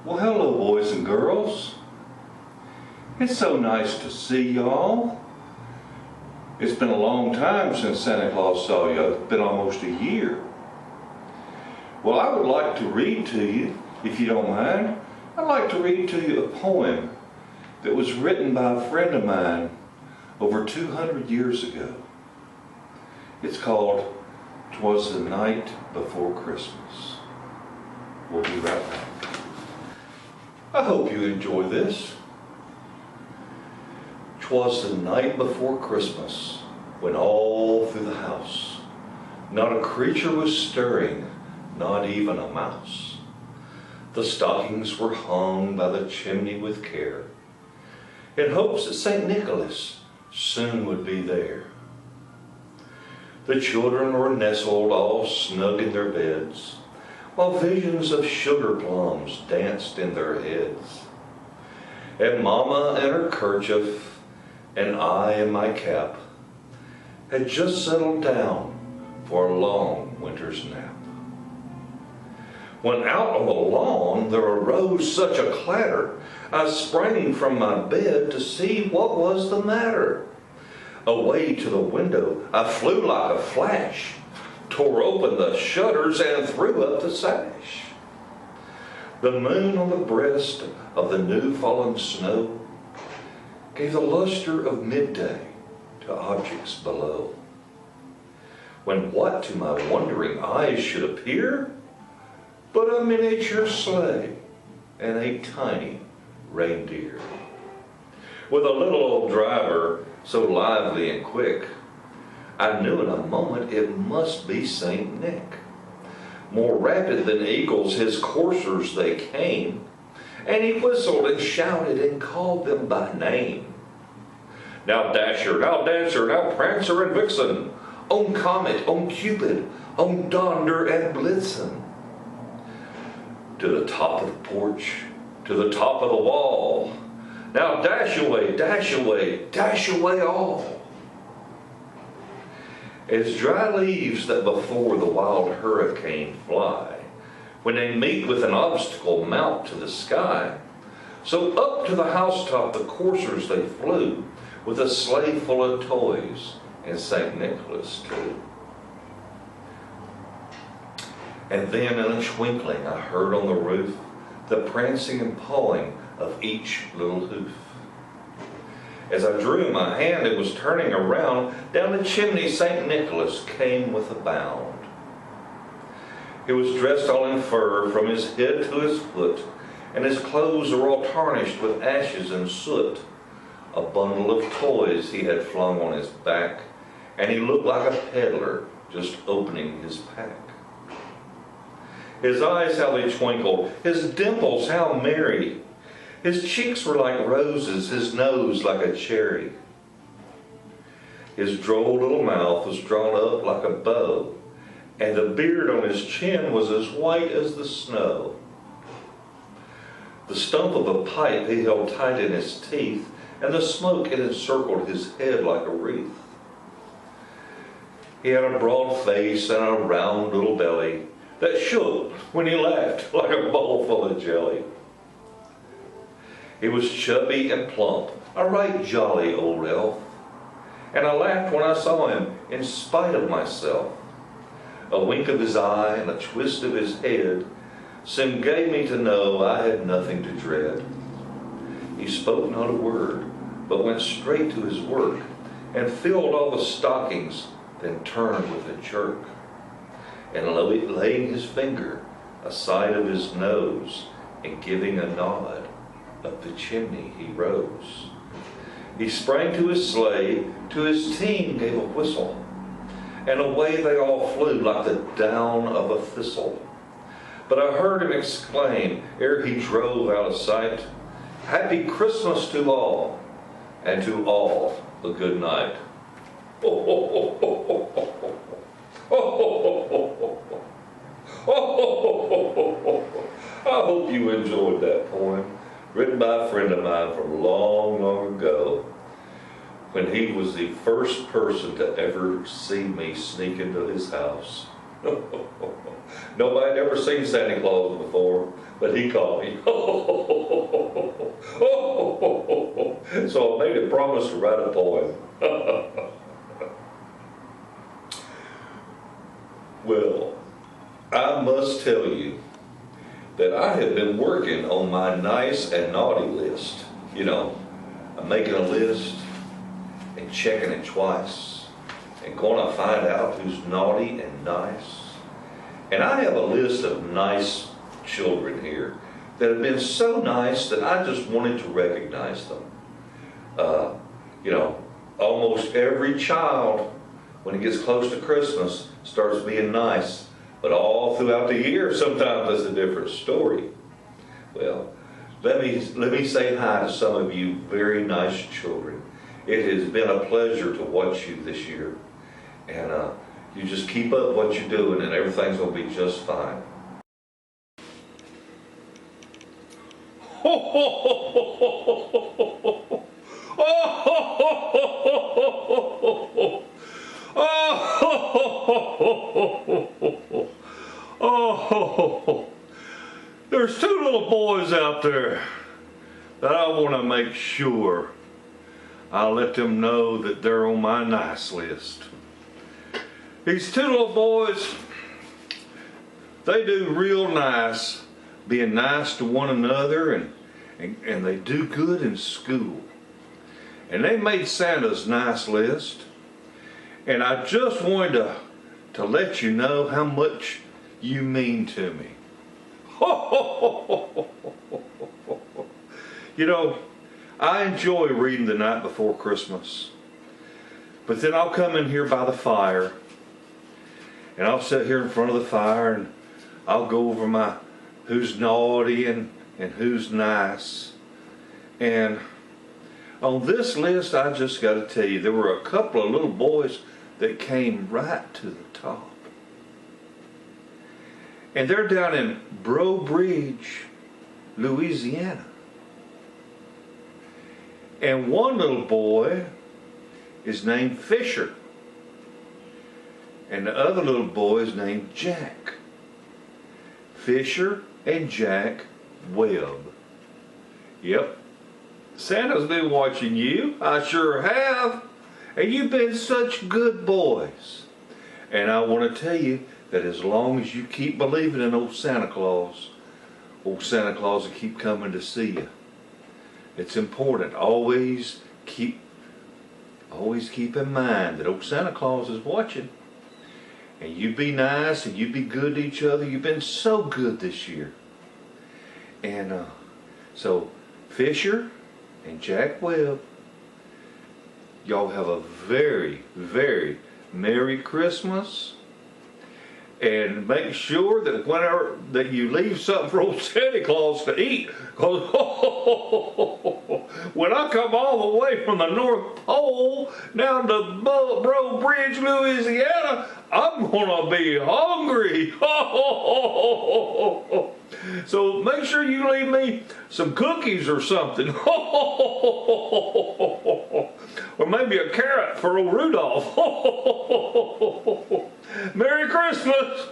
Well, hello, boys and girls. It's so nice to see y'all. It's been a long time since Santa Claus saw you. It's been almost a year. Well, I would like to read to you, if you don't mind. I'd like to read to you a poem that was written by a friend of mine over 200 years ago. It's called "'Twas the Night Before Christmas." We'll be right back. I hope you enjoy this. 'Twas the night before Christmas, when all through the house not a creature was stirring, not even a mouse. The stockings were hung by the chimney with care, in hopes that St. Nicholas soon would be there. The children were nestled all snug in their beds, while visions of sugar plums danced in their heads. And Mama in her kerchief, and I in my cap, had just settled down for a long winter's nap. When out on the lawn there arose such a clatter, I sprang from my bed to see what was the matter. Away to the window I flew like a flash, tore open the shutters and threw up the sash. The moon on the breast of the new fallen snow gave the luster of midday to objects below. When what to my wondering eyes should appear but a miniature sleigh and a tiny reindeer, with a little old driver so lively and quick, I knew in a moment it must be St. Nick. More rapid than eagles his coursers they came, and he whistled and shouted and called them by name. Now Dasher, now Dancer, now Prancer and Vixen, on Comet, on Cupid, on Donder and Blitzen. To the top of the porch, to the top of the wall, now dash away, dash away, dash away all. As dry leaves that before the wild hurricane fly, when they meet with an obstacle mount to the sky, so up to the housetop the coursers they flew, with a sleigh full of toys, and St. Nicholas too. And then in a twinkling I heard on the roof the prancing and pawing of each little hoof. As I drew my hand and was turning around, down the chimney St. Nicholas came with a bound. He was dressed all in fur from his head to his foot, and his clothes were all tarnished with ashes and soot. A bundle of toys he had flung on his back, and he looked like a peddler just opening his pack. His eyes, how they twinkled, his dimples, how merry. His cheeks were like roses, his nose like a cherry. His droll little mouth was drawn up like a bow, and the beard on his chin was as white as the snow. The stump of a pipe he held tight in his teeth, and the smoke it encircled his head like a wreath. He had a broad face and a round little belly that shook when he laughed like a bowl full of jelly. He was chubby and plump, a right jolly old elf, and I laughed when I saw him in spite of myself. A wink of his eye and a twist of his head soon gave me to know I had nothing to dread. He spoke not a word, but went straight to his work, and filled all the stockings, then turned with a jerk. And laying his finger aside of his nose, and giving a nod, up the chimney he rose. He sprang to his sleigh, to his team gave a whistle, and away they all flew like the down of a thistle. But I heard him exclaim, ere he drove out of sight, "Happy Christmas to all, and to all a good night." Oh, oh, oh, oh, oh, oh, oh. Oh, oh, oh, oh, oh, oh. I hope you enjoyed that poem, written by a friend of mine from long, long ago, when he was the first person to ever see me sneak into his house. Nobody had ever seen Santa Claus before, but he called me. So I made a promise to write a poem. Well, I must tell you that I have been working on my nice and naughty list. You know, I'm making a list and checking it twice and going to find out who's naughty and nice. And I have a list of nice children here that have been so nice that I just wanted to recognize them. You know, almost every child, when it gets close to Christmas, starts being nice. But all throughout the year, sometimes it's a different story. Well, let me say hi to some of you very nice children. It has been a pleasure to watch you this year. And you just keep up what you're doing and everything's going to be just fine. There's two little boys out there that I want to make sure I let them know that they're on my nice list. These two little boys, they do real nice, being nice to one another, and they do good in school. And they made Santa's nice list. And I just wanted to let you know how much you mean to me. You know, I enjoy reading the night before Christmas. But then I'll come in here by the fire, and I'll sit here in front of the fire, and I'll go over my who's naughty and who's nice. And on this list, I just got to tell you, there were a couple of little boys that came right to the top. And they're down in Breaux, Louisiana. And one little boy is named Fisher. And the other little boy is named Jack. Fisher and Jack Webb. Yep. Santa's been watching you. I sure have. And you've been such good boys. And I want to tell you that as long as you keep believing in old Santa Claus will keep coming to see you. It's important. Always keep in mind that old Santa Claus is watching. And you be nice and you be good to each other. You've been so good this year. And so Fisher and Jack Webb, y'all have a very, very Merry Christmas. And make sure that whenever that you leave something for old Santa Claus to eat, because when I come all the way from the North Pole down to Breaux, Louisiana, I'm gonna be hungry. So make sure you leave me some cookies or something, or maybe a carrot for old Rudolph. Merry Christmas!